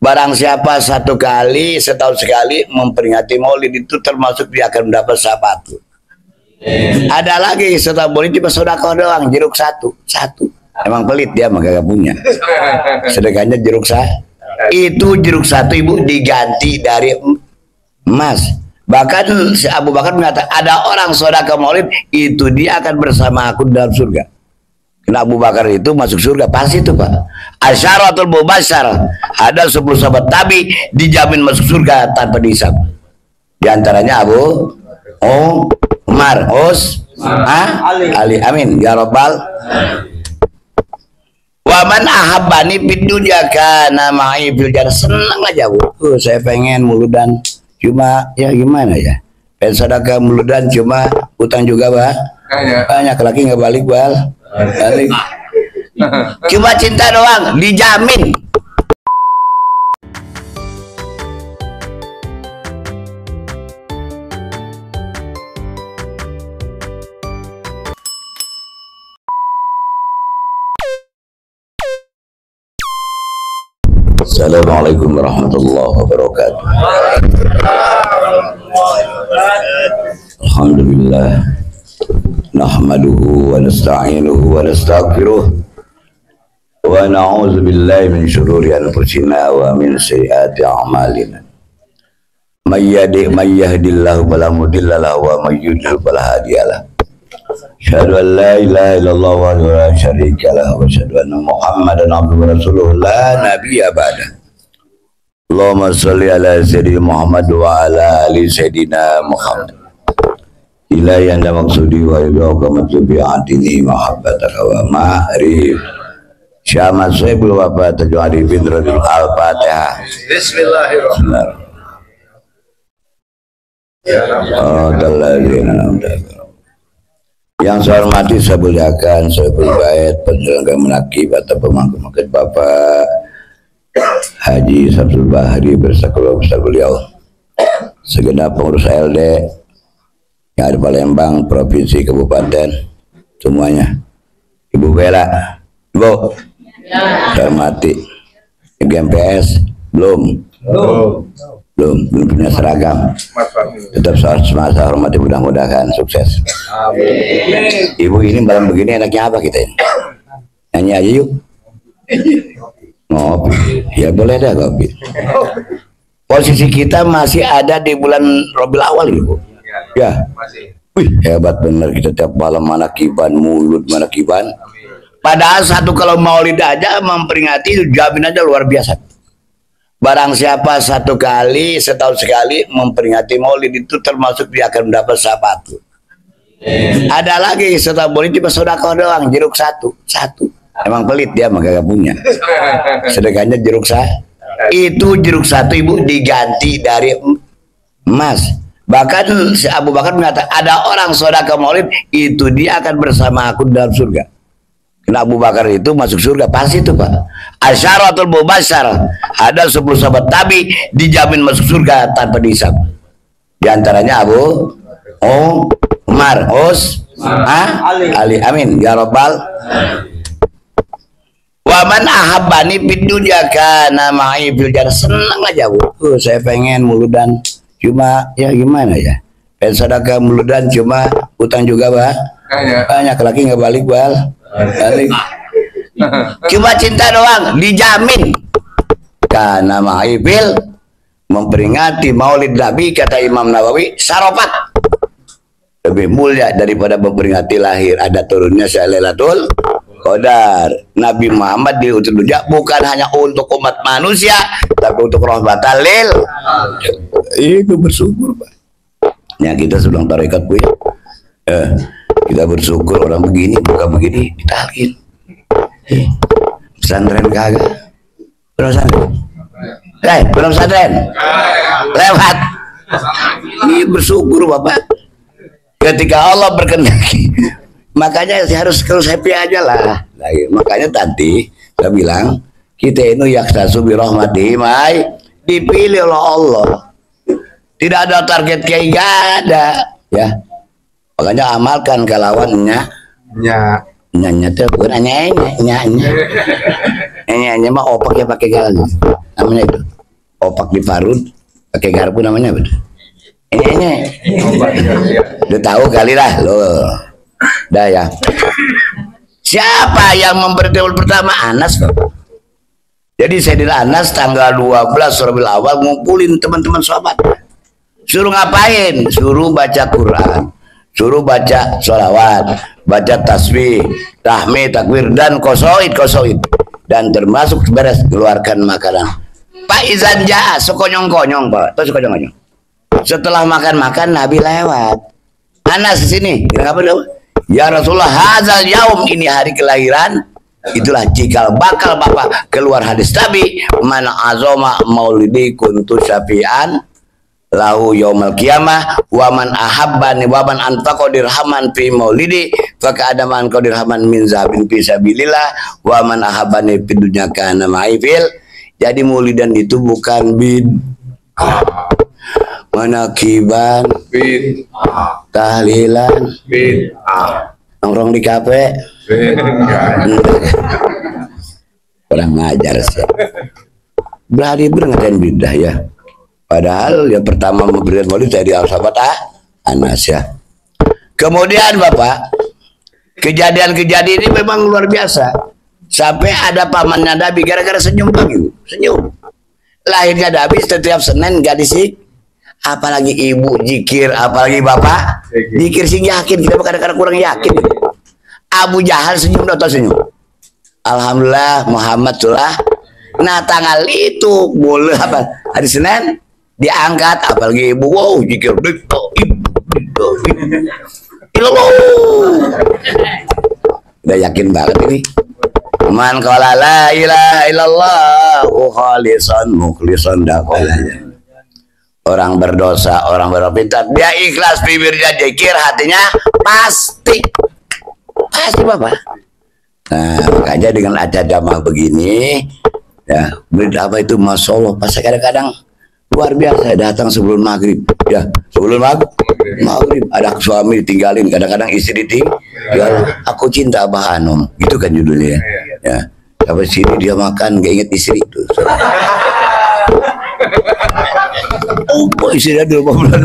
Barang siapa satu kali setahun sekali memperingati Maulid itu termasuk dia akan mendapat syafaat. Ada lagi setelah Maulid cuma sedekah doang, jeruk satu. Emang pelit dia mah gak punya. Sedekahnya jeruk satu. Itu jeruk satu ibu diganti dari emas. Bahkan si Abu Bakar mengatakan ada orang sedekah Maulid itu dia akan bersama aku dalam surga. Karena Abu Bakar itu masuk surga pasti itu Pak. Asyaratul Mubasysyar, ada 10 sahabat Nabi dijamin masuk surga tanpa dihisab. Di antaranya Abu Umar, Ali, amin ya rabbal. Wa man ahabbani fid dunya kana ma'i fil jannah. Senang aja Bu. Saya pengen muludan cuma ya gimana ya? Pengen sedekah muludan cuma utang juga Pak. Banyak lagi nggak balik Bal. Balik. Cuma cinta doang dijamin. Assalamualaikum warahmatullahi wabarakatuh. Alhamdulillah. Nahmaduhu wa nasta'inuhu wa nastaghfiruh wa na'udzu billahi min syururi anfusina wa min sayyiati a'malina. May yahdihillahu fala mudilla lahu wa may yudlil fala hadiya lahu. Asyhadu an la ilaha illallah wa la syarika lahu wa asyhadu anna Muhammadan abduhu wa rasuluhu la nabiyya ba'da. Allahumma shalli ala sayyidina Muhammad wa ala ali sayyidina Muhammad. Ilahi anda maksudi wa yudhaka matlubi'atini mahabbataka wa ma'rif syamat saibul wafat tajwadi bidradil al-fatihah. Bismillahirrahmanirrahim. Yang saya hormati, saya muliakan, saya berbaik penyelenggara menakib atau pemangku makhluk Bapak Haji Samsul Bahri bersama keluarga beliau, segenap pengurus ALD yang ada Palembang, provinsi, kabupaten, semuanya. Ibu Bella, Ibu, saya hormati. GMPS belum punya seragam. Tetap saya hormati, mudah-mudahan sukses. Amin. Ibu ini malam begini enaknya apa kita ini? Nyanyi aja yuk. Ngopi, ya boleh dah ngopi. Posisi kita masih ada di bulan Rabiul Awal Ibu. Ya, wih hebat bener kita tiap malam manakiban, mulut manakiban. Padahal satu kalau Maulid aja memperingati itu jamin aja luar biasa. Barang siapa satu kali setahun sekali memperingati Maulid itu termasuk dia akan mendapat syafaat. Ada lagi setelah Maulid cuma sedekah doang, jeruk satu. Emang pelit dia mah gak punya. Sedekahnya jeruk satu. Itu jeruk satu Ibu diganti dari emas. Bahkan si Abu Bakar mengatakan ada orang sedekah Maulid itu dia akan bersama aku dalam surga. Karena Abu Bakar itu masuk surga pasti itu Pak. Asyaratul Mubasysyar, ada 10 sahabat Nabi dijamin masuk surga tanpa dihisab. Di antaranya Abu Umar, Ali, amin ya rabbal. Wa man ahabbani fid dunya kana ma'i fil jannah. Senang aja Bu. Saya pengen muludan cuma ya gimana ya? Pengen sedekah muludan cuma utang juga Pak. Banyak lagi nggak balik Bal. Balik. Cuma cinta doang dijamin. Karena ma'ifil memperingati Maulid Nabi, kata Imam Nawawi, syarafat lebih mulia daripada memperingati lahir ada turunnya Lailatul Qadar. Nabi Muhammad diutus dunia bukan hanya untuk umat manusia tapi untuk rahmatan lil. Itu bersyukur Pak. Ya kita sedang tarekat Bu ya. Kita bersyukur orang begini bukan begini ditarik. Pesantren kagak. Belum pesantren. Belum pesantren. Lewat. Ini bersyukur Bapak. Ketika Allah berkenan. Makanya harus happy aja lah. Nah, makanya tadi saya bilang kita ini yaksasu bi rahmatihi dipilih oleh Allah. Tidak ada target kayak gak ada ya. Makanya amalkan kalawannya nyanyi tuh bukan nyanyi mah opaknya pakai galang namanya itu opak diparut pakai garpu namanya apa? Ini udah tahu kali lah lo. Dah ya. Siapa yang memberi teol pertama? Anas, Bapak. Jadi Sayyidina Anas tanggal 12 Rabiul Awal ngumpulin teman-teman sahabat. Suruh ngapain? Suruh baca Quran, suruh baca sholawat, baca tasbih, tahmid, takbir, dan kosoid. Dan termasuk beres keluarkan makanan. Pak Izan Ja'a sekonyong-konyong, Pak. Terus sekonyong-konyong. Setelah makan-makan Nabi lewat. Anas di sini. Kenapa dong? Ya Rasulullah, hazal yaum, ini hari kelahiran. Itulah jika bakal Bapak keluar hadis Nabi, man azoma maulidi kuntu syafi'an lahu yaumal qiyamah wa man ahabbani wa man anfaqa dirhaman fi maulidi faka adaman qadirhaman min zahabin fi sabilillah wa man ahabbani fid dunya kana ma'ifil. Jadi maulidan itu bukan manakiban, tahlilan, nongkrong di kafe, kurang ngajar sih. Berani berengadan bidah ya. Padahal yang pertama memberikan maulid dari sahabat Anas ya. Kemudian Bapak, kejadian-kejadian ini memang luar biasa. Sampai ada pamannya Nabi gara-gara senyum lagi, senyum. Lahirnya Nabi setiap Senin gak disik. Apalagi ibu zikir, apalagi bapak zikir sih yakin, kita kadang-kadang kurang yakin. Abu Jahal senyum atau senyum? Alhamdulillah Muhammad surah. Nah tanggal itu boleh apa? Hari Senin diangkat, apalagi ibu, wow zikir ibu. Udah yakin banget ini. Man qala la ilaha illallah khalisan mukhlisan dakolanya. Orang berdosa, orang berpintar, dia ikhlas bibirnya zikir, hatinya pasti Bapak. Nah makanya dengan acara damai begini ya, apa itu Masya Allah, pas kadang-kadang luar biasa datang sebelum maghrib ya, sebelum maghrib ada suami ditinggalin, kadang-kadang istri ditinggal ya, aku cinta Abah Anom gitu kan judulnya ya. Sampai sini dia makan gak inget istri itu. Oh, istri 20 bulan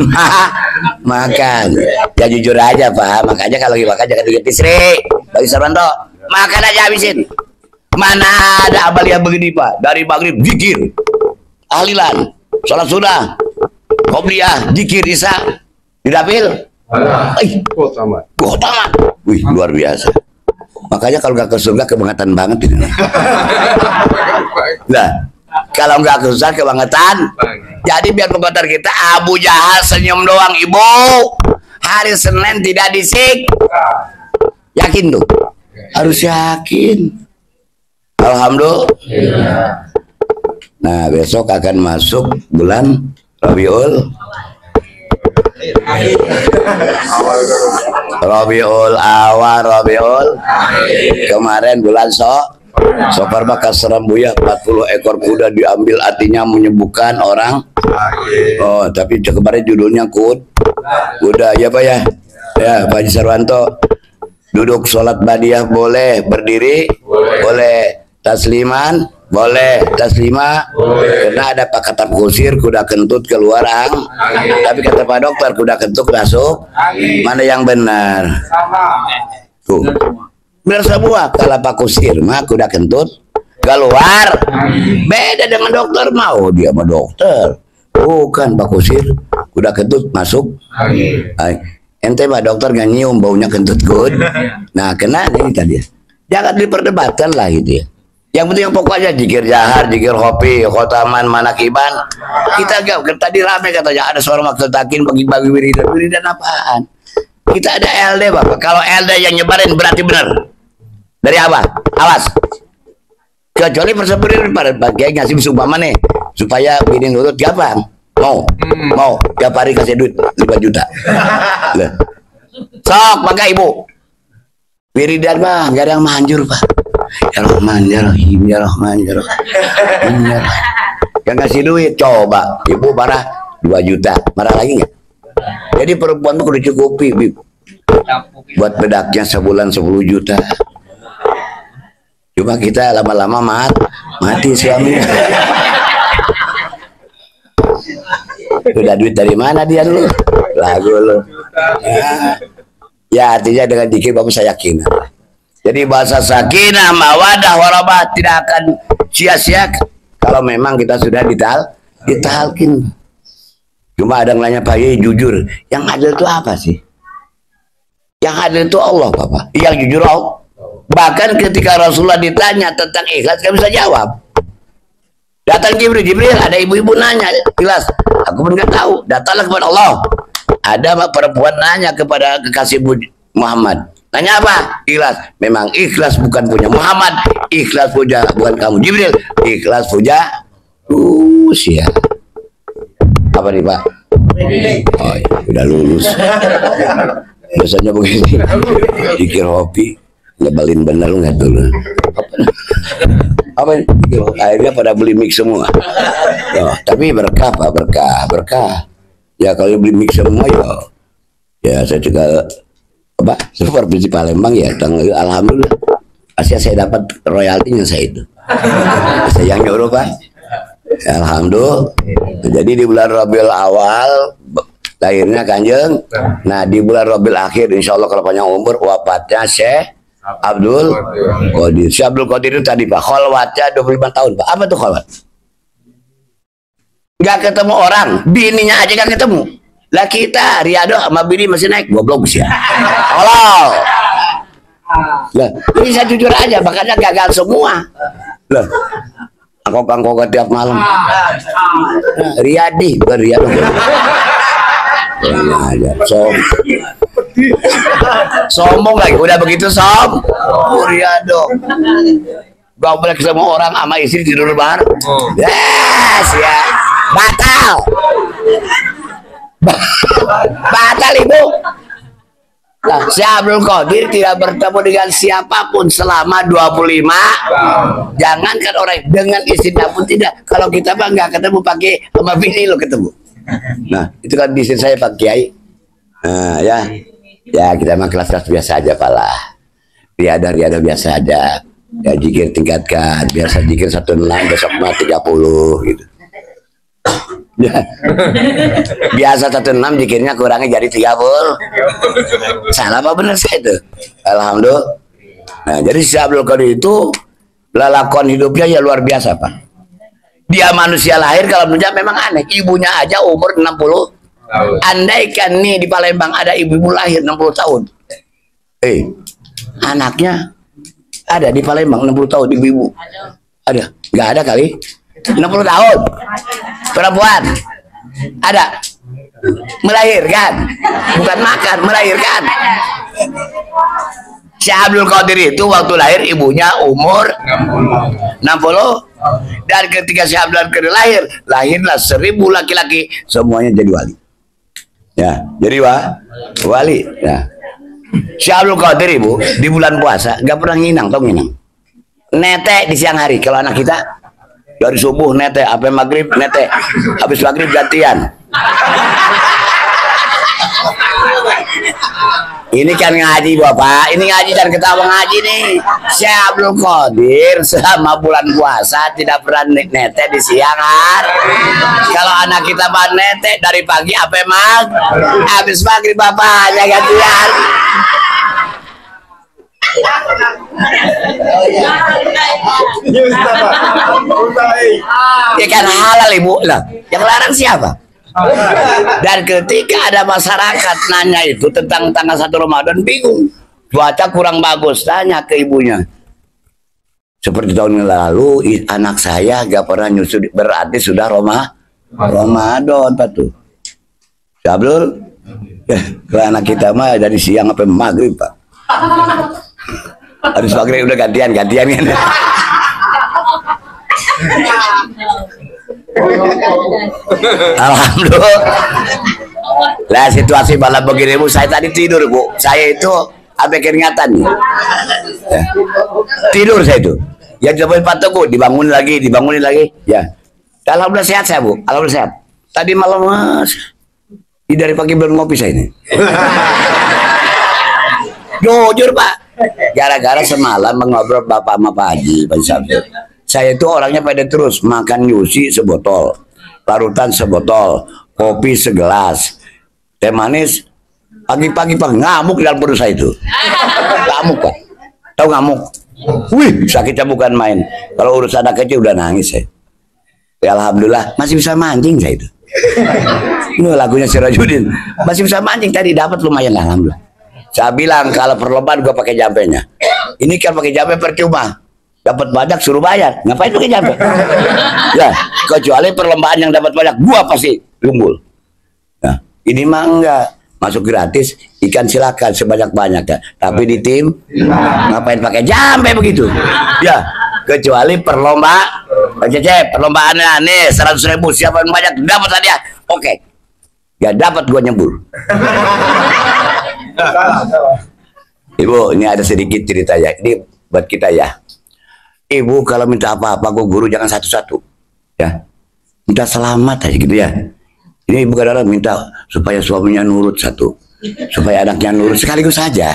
makan. Ya jujur aja Pak, makanya kalau lagi makan jangan inget istri. Bagi Sarwanto, makan aja habisin. Mana ada abalia begini Pak, dari maghrib zikir, tahlilan, sholat sunnah, qobliyah, zikir isya, di dapil. Tamat. Wih, luar biasa. Makanya kalau nggak ke surga kebangetan banget ini. Nah, kalau nggak ke surga kebangetan. Jadi biar pengkotor kita, Abu Jahal senyum doang ibu. Hari Senin tidak disik. Yakin tuh? Harus yakin. Alhamdulillah. Nah besok akan masuk bulan Rabiul Awal, Rabiul kemarin bulan Sofar bakal Serambuya 40 ekor kuda diambil, artinya menyembuhkan orang. Oh tapi kemarin judulnya kuda ya Pak ya. Ya Pak Haji Sarwanto, duduk sholat badiah boleh, berdiri boleh, tasliman boleh, taslima karena ada Pak kata kusir kuda kentut keluar tapi kata Pak dokter kuda kentut masuk. Mana yang benar? Tuh benar semua. Kalau Pak kusir mah kuda kentut keluar, beda dengan dokter. Mau dia sama dokter, bukan Pak kusir kuda kentut masuk. Ente Pak dokter nggak nyium baunya kentut good. Nah kena ini tadi, jangan diperdebatkan lah gitu ya. Yang penting yang pokoknya zikir jahar, zikir hopi, khotaman, manakiban. Kita gak, tadi rame katanya ada seorang waktu takin bagi-bagi wiridan apaan? Kita ada LD Bapak. Kalau LD yang nyebarin berarti benar. Dari apa? Awas. Kecuali persepurian pada bagian ngasih sumpama nih supaya bini nurut gampang. Mau tiap hari kasih duit 5 juta. Sok pakai ibu. Wiridan Pak, gak ada yang manjur Pak. Ya Rahman, ya Rahim, ya Rahman, ya Rahim. Yang ngasih duit, coba ibu marah 2 juta, marah lagi nggak? Jadi perempuan tuh udah cukupi buat bedaknya sebulan 10 juta. Cuma kita lama-lama mati suaminya. Udah duit dari mana dia lu? Lagu lu. Ya artinya dengan zikir bapak saya yakin. Jadi bahasa sakinah, mawadah, warahmah tidak akan sia-sia kalau memang kita sudah ditalkin. Cuma ada yang nanya Pak Yai jujur, yang adil itu apa sih? Yang adil itu Allah Bapak. Yang jujur Allah. Bahkan ketika Rasulullah ditanya tentang ikhlas, gak bisa jawab. Datang Jibril, ada ibu-ibu nanya, jelas. Aku pun nggak tahu. Datanglah kepada Allah. Ada perempuan nanya kepada kekasih Muhammad. Nanya apa? Ikhlas. Memang ikhlas bukan punya Muhammad. Ikhlas punya bukan kamu Jibril. Ikhlas punya ya. Apa nih Pak? Oh ya, udah lulus. Biasanya begini. Dikir hobi. Ngebelin bener nggak dulu. Apa ini? Akhirnya pada beli mix semua. Oh, tapi berkah Pak, berkah. Ya kalau beli mix semua ya saya juga apa? Supervisi Palembang ya, alhamdulillah. Asia saya dapat royaltinya saya itu. Saya yang nyuruh Pak. Ya, alhamdulillah. Jadi di bulan Rabiul Awal lahirnya Kanjeng. Nah di bulan Rabiul Akhir insya Allah kalau panjang umur wafatnya Syekh Abdul Qadir. Syekh Abdul Qadir itu tadi Pak, kholwatnya 25 tahun Pak. Apa tuh kholwat? Gak ketemu orang, bininya aja gak ketemu. Lah kita Riado sama bini masih naik, goblok sih ya. Tolol. Lah, ini saya jujur aja, makanya gagal semua. Lah, angkok tiap malam. Riyadi, bukan Riado. Aja, sombong lagi, udah begitu Riado. Gak boleh ketemu orang sama istri tidur bareng. Yes ya, batal. Batal ibu. Nah, Syekh Abdul Qadir tidak bertemu dengan siapapun selama 25. Jangankan orang dengan istrinya pun tidak. Kalau kita mah nggak ketemu pakai sama bini lo ketemu. Nah itu kan di sini saya Pak Kiai. Nah, ya kita mah kelas-kelas biasa aja Pak lah. Riada biasa aja. Ya zikir tingkatkan. Biasa zikir 16, besok mah 30 gitu. Ya. Biasa 16 zikirnya kurangnya jadi 30. Salah apa benar saya itu? Alhamdulillah. Nah, jadi Syekh Abdul Qadir itu lelakon hidupnya ya luar biasa Pak. Dia manusia lahir kalau menurut memang aneh. Ibunya aja umur 60 tahun. Andaikan nih di Palembang ada ibu-ibu lahir 60 tahun. Anaknya ada di Palembang 60 tahun ibu-ibu. Ada? Nggak ada kali. 60 tahun. Perempuan. Ada. Melahirkan. Bukan makan, melahirkan. Syekh Abdul Qadir itu waktu lahir ibunya umur 60. Dan ketika Syekh Abdul Qadir lahirlah 1000 laki-laki semuanya jadi wali. Ya, jadi wali. Ya. Syekh Abdul Qadir ibu di bulan puasa nggak pernah nginang, tau nginang. Nete di siang hari kalau anak kita dari subuh nete, sampai maghrib nete, habis maghrib gantian. Ini kan ngaji Bapak, ini ngaji dan ketawa ngaji nih. Syekh Abdul Qadir selama bulan puasa tidak pernah nete di siang hari. Kalau anak kita mah nete dari pagi sampai habis maghrib bapaknya gantian. Ya kan halal ibu lah. Yang larang siapa? Dan ketika ada masyarakat nanya itu tentang tanggal 1 Ramadan bingung, cuaca kurang bagus, tanya ke ibunya. Seperti tahun lalu anak saya gak pernah nyusu, berarti sudah Ramadan Pak tuh. Abdul, kalau anak kita mah dari siang sampai maghrib Pak. Habis maghrib udah gantian kan. Alhamdulillah. Lah situasi malam begini Bu, saya tadi tidur Bu. Saya itu sampai keringatan nih. Ya. Tidur saya itu. Ya coba Pak Teguh dibangunin lagi. Ya. Alhamdulillah sehat saya Bu. Alhamdulillah sehat. Tadi malam Mas, dari pagi belum ngopi saya ini. Jujur Pak. Gara-gara semalam mengobrol Bapak sama Pak Haji Pak Sabtu. Saya itu orangnya pada terus makan nyusi sebotol, larutan sebotol, kopi segelas, teh manis. Pagi-pagi Pak ngamuk dalam perut saya itu. Ngamuk Pak. Tahu ngamuk? Wih, sakitnya bukan main. Kalau urusan anak kecil udah nangis saya. Ya alhamdulillah masih bisa mancing saya itu. Ini lagunya Sirajudin. Masih bisa mancing tadi dapat lumayan lah alhamdulillah. Saya bilang kalau perlombaan gua pakai jampenya. Ini kan pakai jampe percuma. Dapat banyak suruh bayar. Ngapain pakai jampe? Ya, kecuali perlombaan yang dapat banyak gua pasti unggul. Nah, ini mah enggak. Masuk gratis, ikan silakan sebanyak-banyaknya. Tapi di tim ngapain pakai jampe begitu? Ya, kecuali perlombaannya nih 100.000 siapa yang banyak dapat hadiah. Oke. Ya dapat gua nyebur. Ibu, ini ada sedikit cerita ya. Ini buat kita ya. Ibu kalau minta apa-apa guru jangan satu-satu. Ya. Minta selamat aja gitu ya. Ini bukan orang minta supaya suaminya nurut satu, supaya anaknya nurut sekaligus saja.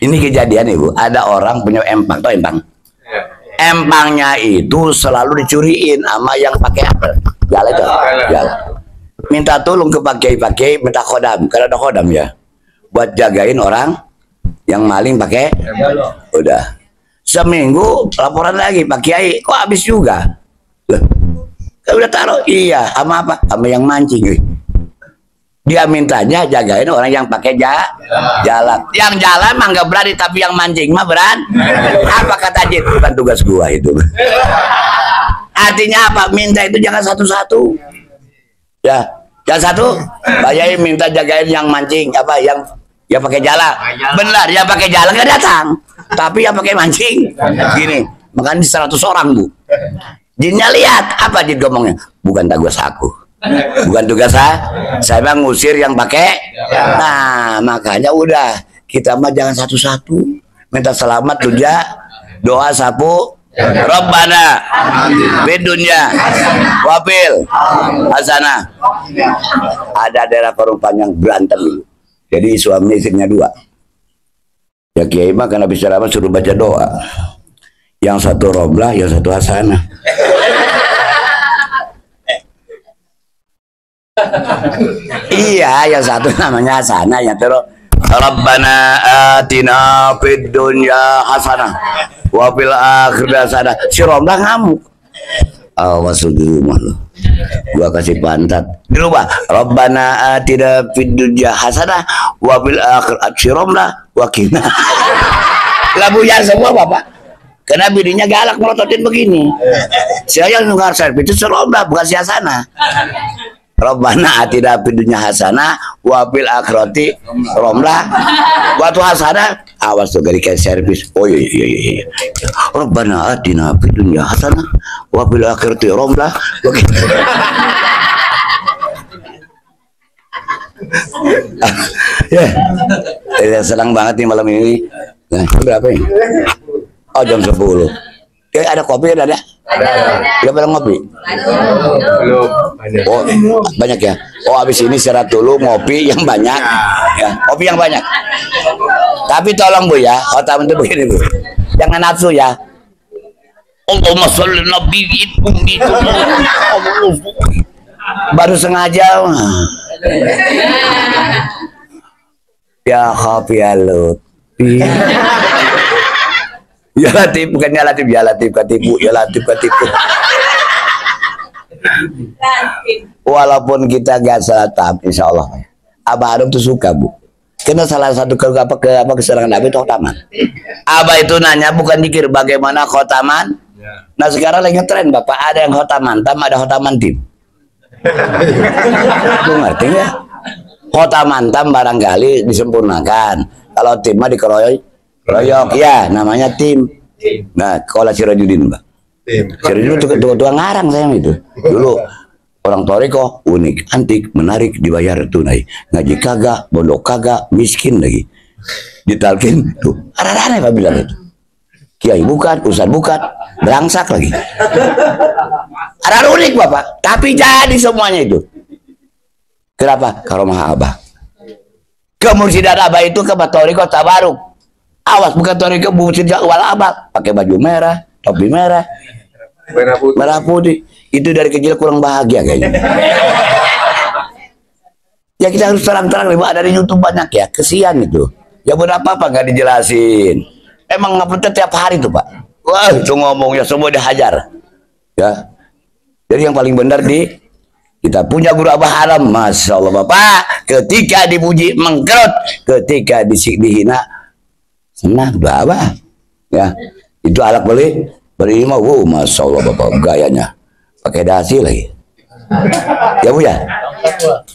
Ini kejadian Ibu, ada orang punya empang, tau empang? Empangnya itu selalu dicuriin sama yang pakai apa? Jala itu, jala. Minta tolong ke pakai, minta kodam, karena ada kodam ya, buat jagain orang yang maling pakai. Udah, seminggu laporan lagi Pak Kiai, kok habis juga? Loh. Udah taruh, iya, sama apa? Sama yang mancing. Dia mintanya jagain orang yang pakai jalan. Yang jalan mah nggak berani, tapi yang mancing mah berani. Apa kata Jid? Bukan tugas gua itu. Artinya apa? Minta itu jangan satu-satu. Ya, jangan satu. Bayarin minta jagain yang mancing, apa yang pakai jalan. Benar, yang pakai jalan nggak datang. Tapi yang pakai mancing, gini. Makanya 100 orang Bu. Jinnya lihat apa Jin ngomongnya, bukan tugas aku, bukan tugas saya bang ngusir yang pakai. Nah makanya udah kita mah jangan satu-satu, minta selamat dunia, doa sapu, Rabbana bidunya wafil hasanah. Ada daerah Korumpan yang berantem dulu, jadi suami istrinya dua. Ya Kiai mah karena habis ceramah suruh baca doa. Yang satu roblah, yang satu hasanah. Iya, yang satu namanya hasanah, yang terus Rabbana atina fid dunya hasanah wa fil akhirati hasanah. Si roblah ngamuk. Awas di rumah lo. Gua kasih pantat. Dirubah. Rabbana atina fid dunya hasanah wa fil akhirati. Si roblah wakina. Labunya semua Bapak. Karena bininya galak melototin begini. Saya yang nunggu servis itu seroblah, bukan si hasanah. Rabbana atina fid dunya hasanah wa fil akhirati romlah. Waktu hasanah awas tuh dari kayak servis. Oh iya. Rabbana atina fid dunya hasanah wa fil akhirati romlah. Ya, senang banget nih malam ini. Nah, berapa ini? Oh jam 10. Ada kopi ada? Ada. Gak pada ngopi? Belum. Oh banyak ya. Oh habis ini istirahat dulu ngopi yang banyak. Ya, kopi yang banyak. Tapi tolong Bu ya, khotam itu begini Bu. Jangan nafsu ya. Allahumma sholli nabi itu. Baru sengaja. Ya kopi alut. Ya Latif, bukannya Latif, ya Latif ketipu, ya Latif ketipu. Walaupun kita gak salah tahap, insya Allah. Abah Adam tuh suka Bu. Karena salah satu keserangan Nabi itu khotaman. Abah itu nanya bukan dikir bagaimana khotaman. Nah sekarang lagi ngetren Bapak, ada yang khotaman tam, ada khotaman tim. Lu ngerti ya? Khotaman tam barangkali disempurnakan. Kalau tim mah dikeroyok. Royok ya namanya tim. Nah kalau Sirajudin Mbak, Sirajudin tua ngarang saya itu dulu orang toriko unik antik menarik dibayar tunai ngaji kagak bodoh kagak miskin lagi ditalkin tuh arah-arah Pak bilang itu Kiai bukan Ustaz bukan berangsak lagi arah unik Bapak tapi jadi semuanya itu. Kenapa? Karomah Abah kemursidan Abah itu ke toriko Tabaruk. Awas bukan toriko mursid wal Abah pakai baju merah, topi merah, merah putih. Itu dari kecil kurang bahagia kayaknya. Ya kita harus terang-terang, ada di YouTube banyak ya, kesian itu. Ya berapa apa nggak dijelasin. Emang nguploadnya tiap hari tuh Pak. Wah itu ngomongnya semua dihajar. Ya. Jadi yang paling benar kita punya guru Abah Haram, Masya Allah Bapak. Ketika dipuji mengkerut, ketika dihina senang doa Abah. Ya. Itu alat beli mah, Masya Allah Bapak gayanya. Pakai dasi lagi. Ya Bu ya.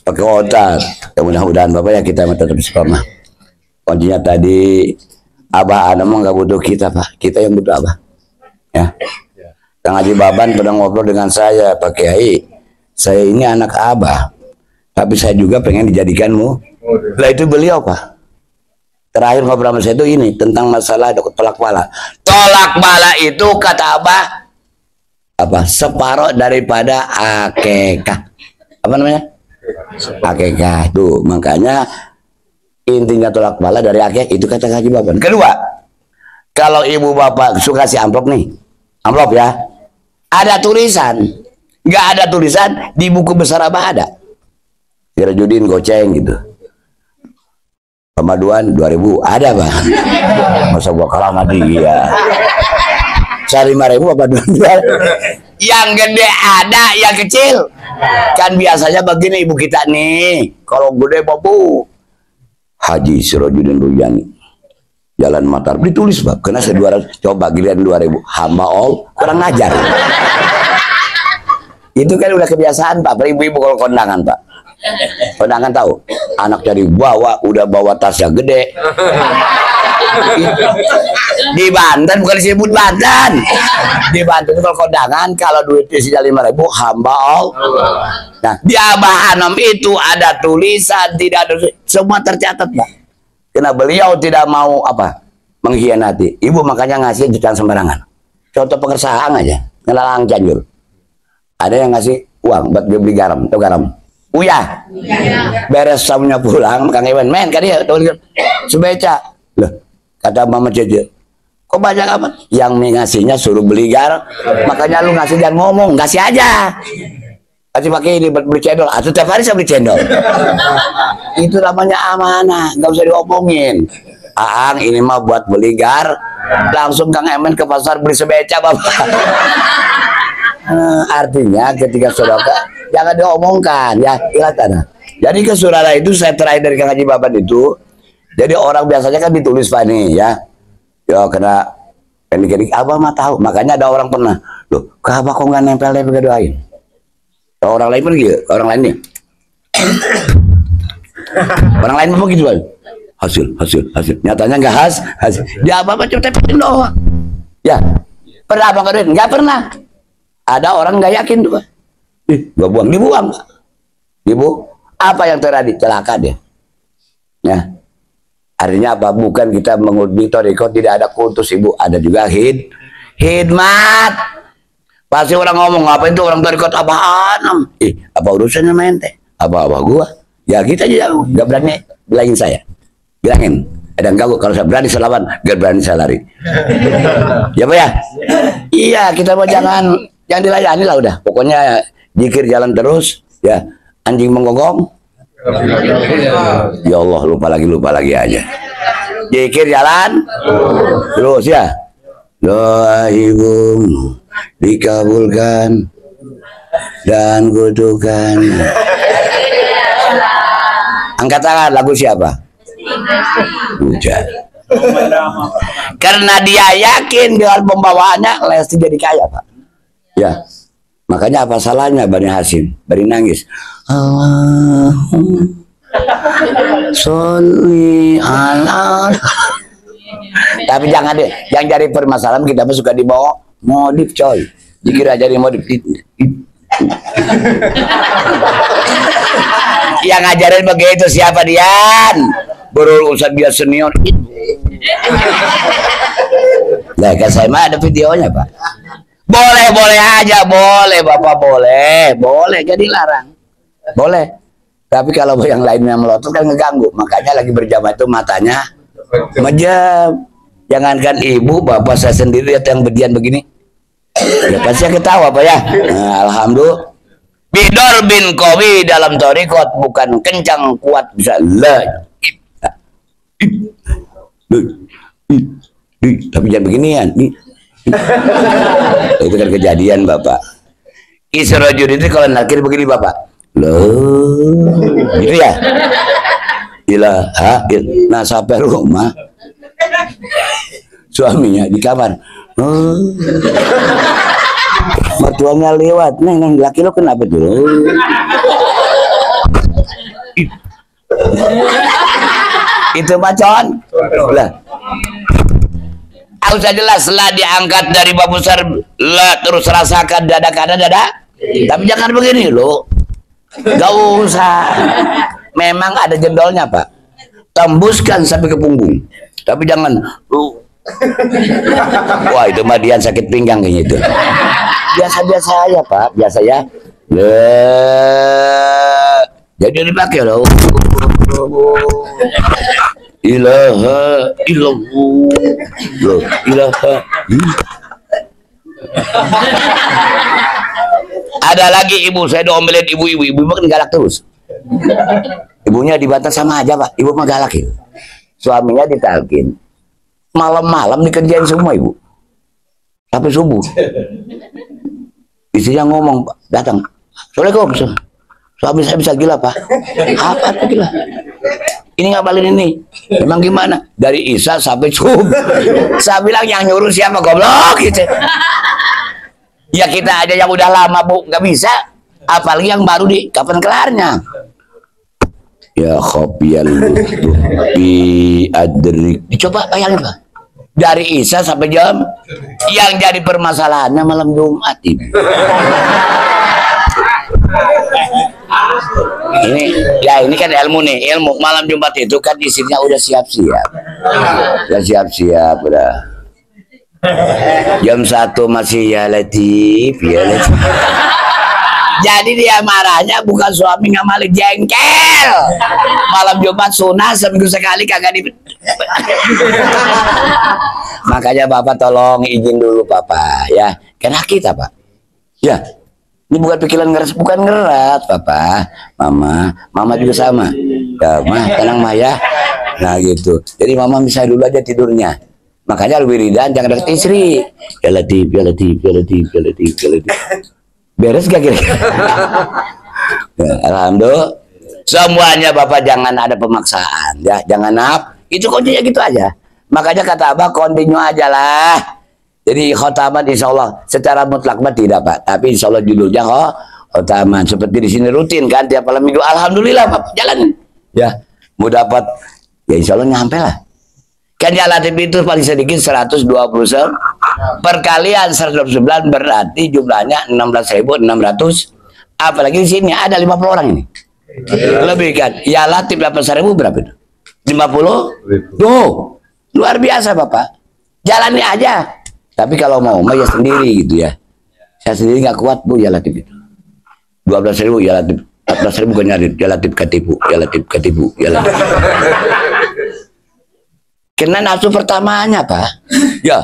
Pakai otak. Ya mudah-mudahan Bapak ya kita tetap istiqomah. Kuncinya tadi Abah Haram nggak butuh kita Pak. Kita yang butuh Abah. Ya. Kang Haji Baban pernah ngobrol dengan saya, Pak Kiai, saya ini anak Abah, tapi saya juga pengen dijadikanmu. Lah itu beliau Pak. Terakhir ngobrol sama saya itu ini tentang masalah tolak bala. Tolak bala itu kata Abah apa? Separuh daripada akekah. Apa namanya? Akekah tuh. Makanya intinya tolak bala dari akekah itu kata Haji Baban. Kedua, kalau ibu bapak suka kasih amplop nih, amplop ya, ada tulisan, nggak ada tulisan di buku besar Abah ada. Sirajudin goceng gitu. Pemaduan 2000 ada Bang. Masa gua kalah sama dia. Saya 5.000 apa 2? Yang gede ada, yang kecil. Kan biasanya begini ibu kita nih. Kalau gede babu Haji Sirajudin Ruyani. Jalan Matar ditulis Pak, kena 200, coba giliran 2000 hamba all kurang ngajar. Itu kan udah kebiasaan Pak, ibu-ibu kalau kondangan Pak. Kondangan tahu, anak dari udah bawa tasnya gede. Di Banten bukan disebut Banten. Di Banten itu kalau kondangan kalau duitnya isinya 5.000 hamba all. Nah, di Abah Haram itu ada tulisan, tidak ada semua tercatat Pak. Karena beliau tidak mau mengkhianati ibu, makanya ngasih jutaan sembarangan. Contoh pengesahan aja, ngelalang Cianjur. Ada yang ngasih uang buat beli garam, atau garam. Uya, beres sabunya pulang, Kang Iwan, men kan dia, sebeca. Loh, kata Mama Cece, kok banyak amat? Yang ngasihnya suruh beli garam, makanya lu ngasih jangan ngomong, ngasih aja. Kasih pakai ini buat beli cendol, atau tiap hari saya beli cendol. Itu namanya amanah, nggak usah diomongin. Aang ini mah buat beli langsung Kang Emen ke pasar beli sebeca Bapak. Artinya ketika saudara jangan diomongkan ya, kelihatan. Jadi ke saudara itu saya terakhir dari Kang Haji Baban itu. Jadi orang biasanya kan ditulis Pak nih ya. Ya kena kenik-kenik Abah mah tahu. Makanya ada orang pernah, loh, ke Abah kok nggak nempel-nempel doain. Orang lain pergi, orang lain nih. Orang lain mau gitu kan. Hasil. Nyatanya nggak hasil. Dia apa cuma tepetin doang. Ya, pernah apa nggak? Nggak pernah. Ada orang nggak yakin tuh. Gua buang, dibuang. Ibu, apa yang terjadi? Celaka dia. Ya. Artinya apa? Bukan kita mengutbi toriko, tidak ada kultus ibu. Ada juga hidmat. Pasti orang ngomong, apa itu orang torikot Abah Haram? Apa urusannya main teh? Apa gua? Ya kita jauh, gak berani bilangin saya. Bilangin, ada ganggu kalau saya berani selawan, gak berani saya lari. Ya Pak ya? Iya, kita mau jangan dilayani lah udah. Pokoknya zikir jalan terus, ya. Anjing menggonggong. Ya Allah, lupa lagi aja. Zikir jalan terus ya. Doa ibumu dikabulkan dan kutukan. Angkat tangan, lagu siapa? Hujan. Karena dia yakin dengan pembawaannya Lesti jadi kaya Pak. Ya, makanya apa salahnya Bani Hasim? Bani nangis. Allahumma sholli ala. Tapi jangan deh, yang jadi permasalahan kita suka dibawa modif coy. Dikira jadi modif. Yang ngajarin begitu siapa Dian? Berurusan dia senior. Nah, kan saya mah ada videonya Pak. Boleh aja, boleh Bapak, boleh jadi larang. Boleh. Tapi kalau yang lainnya melotot kan ngeganggu. Makanya lagi berjamaah itu matanya majam. Jangankan ibu, bapak saya sendiri lihat yang bedian begini. Ya pasti ketawa Pak ya. Nah, alhamdulillah. Bidor bin Qawi dalam torikot bukan kencang kuat bisa la. Tapi jangan beginian. Itu kan kejadian Bapak. Isrojud itu kalau nakir begini Bapak. Loh, gitu ya. Ilaha nah sampai rumah suaminya di kamar. Mertuanya lewat, neng laki lo kenapa tuh? Itu bacaan lah. Usah jelas lah diangkat dari bab besar lah terus rasakan dada kanan dada. Tapi jangan begini lo. Gak usah. Memang ada jendolnya Pak. Tembuskan sampai ke punggung. Tapi jangan wah itu mah dia sakit pinggang kayaknya itu. Biasa-biasa aja Pak, biasa ya. Jadi dipakai loh. Ilaha illallah. Ilaha. Ada lagi ibu, saya diomelin ibu makin galak terus. Ibunya dibantah sama aja Pak, ibu mah galak ya. Suaminya ditalkin. Malam-malam dikerjain semua ibu. Sampai subuh. Istrinya ngomong, datang. Assalamualaikum. Suami saya bisa gila Pak. Apa tuh gila? Ini ngabalin ini. Memang gimana? Dari Isya sampai subuh. Saya bilang yang nyuruh siapa goblok gitu. Ya kita aja yang udah lama Bu nggak bisa. Apalagi yang baru di kapan kelarnya? Ya khobiyal bi adrik. Dicoba bayangin Pak. Dari Isya sampai jam yang jadi permasalahannya malam Jumat ini. Ini kan ilmu nih, ilmu malam Jumat itu kan isinya udah siap-siap. Udah siap-siap udah. Jam 1 masih ya Latif, ya Latif. Jadi dia marahnya bukan suami ngamalin jengkel. Malam Jumat sunah seminggu sekali kagak di. Makanya Bapak tolong izin dulu Bapak ya. Karena kita Pak. Ya. Ini bukan pikiran ngeras, bukan ngeras Papa. Mama juga sama. Ya, mah tenang mah ya. Nah gitu. Jadi Mama bisa dulu aja tidurnya. Makanya wiridan jangan deket istri. Ya Latif, ya Latif, ya Latif, ya Latif, ya Latif. Beres gak kira-kira? Ya, alhamdulillah. Semuanya Bapak jangan ada pemaksaan ya, jangan itu kuncinya gitu aja. Makanya kata Abah continue aja lah. Jadi khotaman insya Allah secara mutlak mah tidak Pak, tapi insya Allah judulnya khotaman seperti di sini rutin kan tiap malam minggu. Alhamdulillah Pak jalan ya mau dapat ya insya Allah nyampe lah. Kan ya Latif itu paling sedikit 120 perkalian 129 berarti jumlahnya 16.600. Apalagi di sini ada 50 orang ini. Lebih kan? Ya Latif 8.000 berapa itu? 50? Tuh luar biasa Bapak. Jalani aja. Tapi kalau mau ya sendiri gitu ya. Saya sendiri nggak kuat Bu ya Latif itu. 12.000 ya Latif. 14.000 bukan nyari ya Latif ketipu, ya Latif ketipu, ya Latif. Kena nafsu pertamanya Pak. Ya.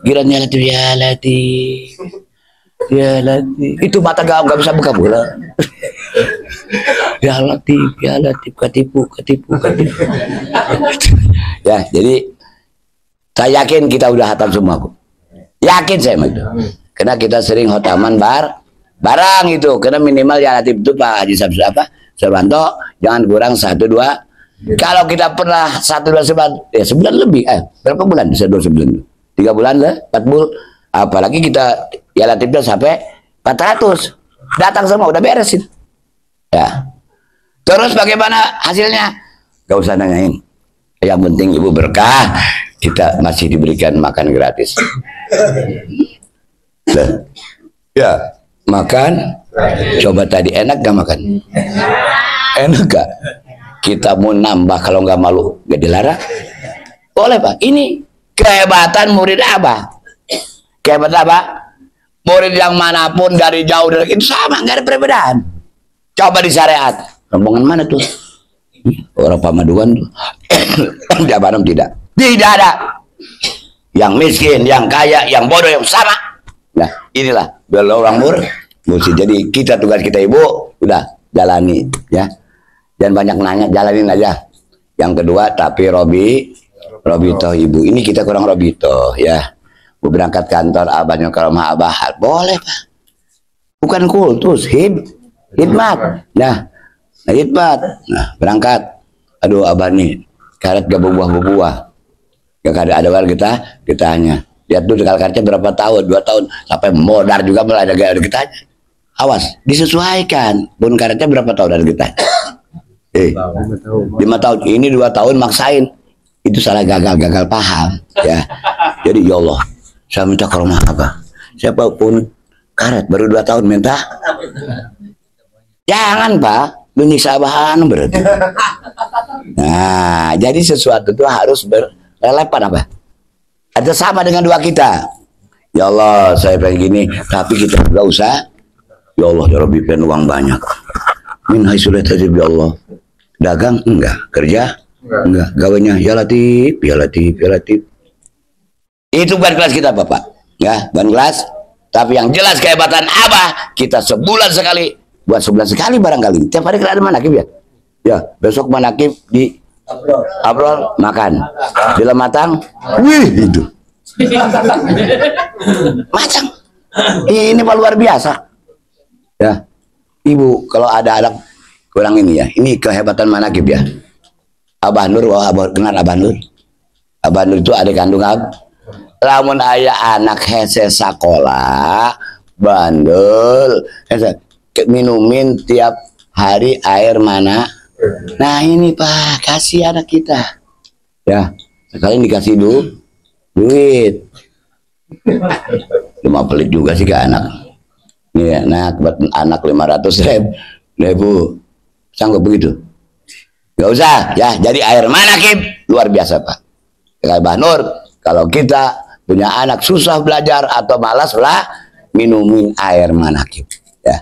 Kiranya Latif ya Latif. Ya Latif. Itu mata nggak bisa buka bola. Ya Latif ketipu. Ya, jadi saya yakin kita udah hatam semua Bu. Yakin saya itu. Karena kita sering khotaman barang itu. Karena minimal ya Latif itu Pak Haji Sarwanto jangan kurang 1, 2. Kalau kita pernah 1, 2 sebulan, ya sebulan lebih. Berapa bulan? 1, 2 sebulan. 3 bulan lah, 4 bulan. Apalagi kita ya Latifnya sampai 400. Datang semua udah beresin. Ya. Terus bagaimana hasilnya? Gak usah nanyain. Yang penting Ibu berkah, kita masih diberikan makan gratis. Ya, makan. Coba tadi enak gak makan? Enak gak? Kita mau nambah kalau nggak malu, gak dilarang. Boleh Pak. Ini kehebatan murid Abah. Kehebatan Abah. Murid yang manapun dari jauh dari itu sama, nggak ada perbedaan. Coba di syariat. Rombongan mana tuh? Orang Pamaduan tuh. Di Abanom tidak. Tidak ada. yang miskin, yang kaya, yang bodoh, yang sama. Nah, inilah bela orang mursi. Jadi kita, tugas kita ibu, udah jalani ya. Dan banyak nanya, jalanin aja. Yang kedua, tapi Robito ibu. Ini kita kurang Robito ya. Bu berangkat kantor, abahnya ke rumah abah. Boleh Pak. Bukan kultus, hikmat. Nah, hikmat. Nah, berangkat. Aduh abah nih, karet gak berbuah-buah. Gak ada warga kita tanya. Lihat dulu karetnya berapa tahun, 2 tahun. Sampai modar juga mulai ada kita tanya. Awas, disesuaikan. Pun karetnya berapa tahun dari kita? 5 tahun. Ini 2 tahun maksain. Itu salah gagal paham ya. Jadi ya Allah, saya minta ke rumah abah. Siapapun karet baru 2 tahun minta. Jangan Pak, menyiksa abah berarti. Nah, jadi sesuatu itu harus berrelevan apa? Ada sama dengan doa kita. Ya Allah, saya pengen gini, tapi kita nggak usah. Ya Allah, ya Rabbi, pengen uang banyak. Min haitsu la tahtasib ya Allah. Dagang enggak, kerja enggak, gawainya ya Latif, ya Latif, ya Latif. Itu bukan kelas kita Bapak, ya, bukan kelas. Tapi yang jelas kehebatan Abah, kita sebulan sekali, buat sebulan sekali barangkali. Tiap hari ada manakib ya. Ya, besok manakib di Abrol makan. Bila matang, wih itu. Macam. Ini luar biasa. Ya. Ibu, kalau ada anak kurang ini ya. Ini kehebatan manakib ya. Abah Nur, kenal Abah Nur? Abah Nur itu adik kandung Abah. Lamun ayah anak hese sekolah bandel minumin tiap hari air mana. Nah ini Pak, kasih anak kita ya, sekali dikasih duit. Cuma pelit juga sih ke anak ini ya. Nah buat anak 500.000 sanggup begitu? Gak usah ya. Jadi air manakib luar biasa Pak. Kayak Mbah Nur, kalau kita punya anak susah belajar atau malas lah, minumin air manakib ya.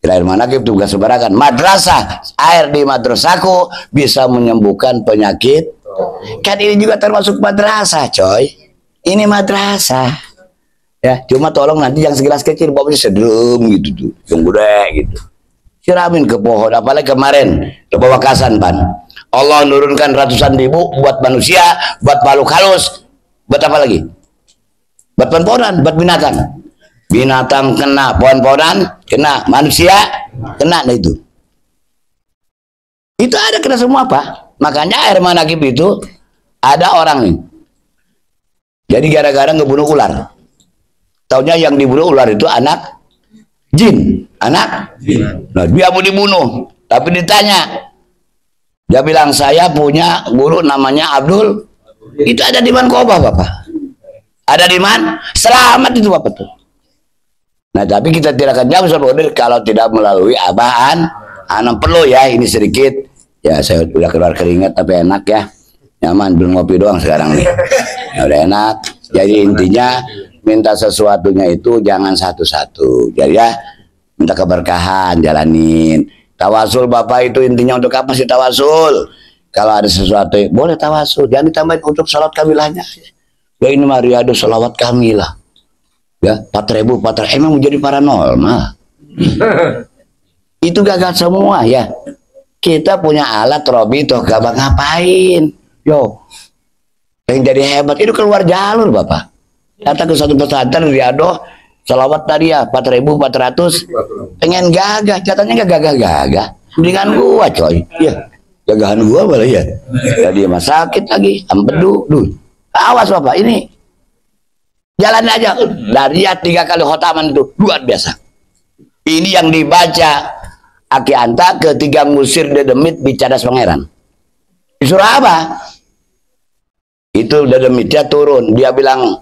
Air manakib tugas sebarakan. Madrasah, air di madrasahku bisa menyembuhkan penyakit. Kan ini juga termasuk madrasah coy. Ini madrasah ya. Cuma tolong nanti yang segelas kecil bawanya sedrum gitu tuh, yang gede gitu, siramin ke pohon. Apalagi kemarin ke Pamekasan Pan, Allah nurunkan ratusan ribu buat manusia, buat makhluk halus, buat apa lagi? Buat pohon-pohonan, buat binatang. Binatang kena, pohon-pohonan kena, manusia kena. Nah itu ada kena semua Pak. Makanya air manakib itu ada orang nih. Jadi gara-gara ngebunuh ular. Taunya yang dibunuh ular itu anak jin, anak jin. Nah dia mau dibunuh, tapi ditanya, dia bilang saya punya guru namanya Abdul. Itu ada di Mankoba Bapak. Ada di mana? Selamat itu Bapak tuh. Nah tapi kita tidak akan jawab sebenarnya kalau tidak melalui abahan. Anak perlu ya, ini sedikit ya, saya udah keluar keringat tapi enak ya, nyaman, belum ngopi doang sekarang nih ya, udah enak. Jadi intinya minta sesuatunya itu jangan satu-satu. Jadi ya minta keberkahan, jalanin. Tawasul Bapak itu intinya untuk apa sih tawasul? Kalau ada sesuatu boleh tawasul, jangan ditambahin untuk salat kamilahnya. Ya ini Mariado salawat kamilah. Ya 4.000 emang menjadi paranormal. Itu gagal semua ya. Kita punya alat Robito gak ngapain. Yo, yang jadi hebat itu keluar jalur Bapak. Datang ke satu pesantren Riado, salawat tadi ya 4.400, pengen gagah, katanya gak gagah-gagah. Mendingan gua coy. Ya, gagahan gua malah ya. Jadi mas sakit lagi, ampedu, awas Bapak ini. Jalan aja dari 3 kali khotaman itu luar biasa. Ini yang dibaca Aki Anta ketika ngusir Dedemit di Cadas Pangeran. Disuruh apa? Itu Dedemitnya turun, dia bilang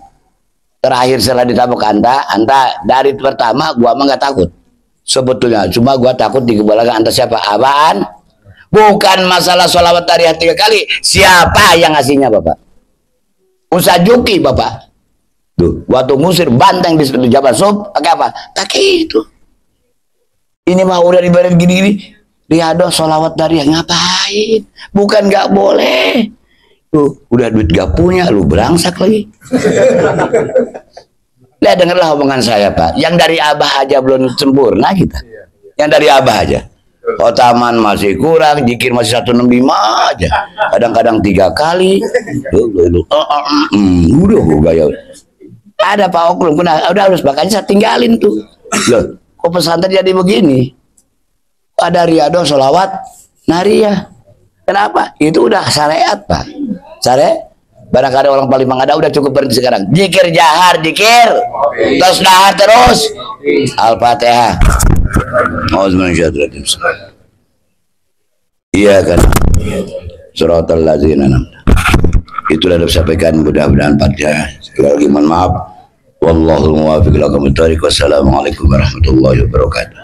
terakhir setelah ditabuk Anta dari pertama gua mah nggak takut sebetulnya, cuma gua takut di kebelakangan Anta siapa? Apaan? Bukan masalah sholawat tariyah 3 kali, siapa yang ngasihnya Bapak? Ustaz Juki Bapak. Tuh, waktu ngusir banteng di Jabal Sob, pakai apa? Pakai itu. Ini mah udah dibayarin gini-gini. Riado sholawat tariyah ngapain? Bukan nggak boleh. Tuh, udah duit gak punya, lu berangsak lagi. Lihat, dengarlah omongan saya, Pak. Yang dari Abah aja belum sempurna kita. Yang dari Abah aja. Khotaman masih kurang, zikir masih 165 aja. Kadang-kadang 3 kali. Udah gaya. Ada Pak Oklum, udah harus, makanya saya tinggalin tuh. Loh, kok pesantren jadi begini? Ada riado, sholawat, nariyah. Kenapa? Itu udah syariat, Pak. Syariat. Barangkali orang paling mengada udah cukup berhenti sekarang. Zikir jahar, zikir. Terus dahar terus. Al-Fatihah. Iya kan. Suratul ladzina an'amta. Itulah yang disampaikan, mudah-mudahan Fatihah. Sekali lagi mohon maaf. Wallahul muwaffiq ila aqwamit thoriq. Wassalamualaikum warahmatullahi wabarakatuh.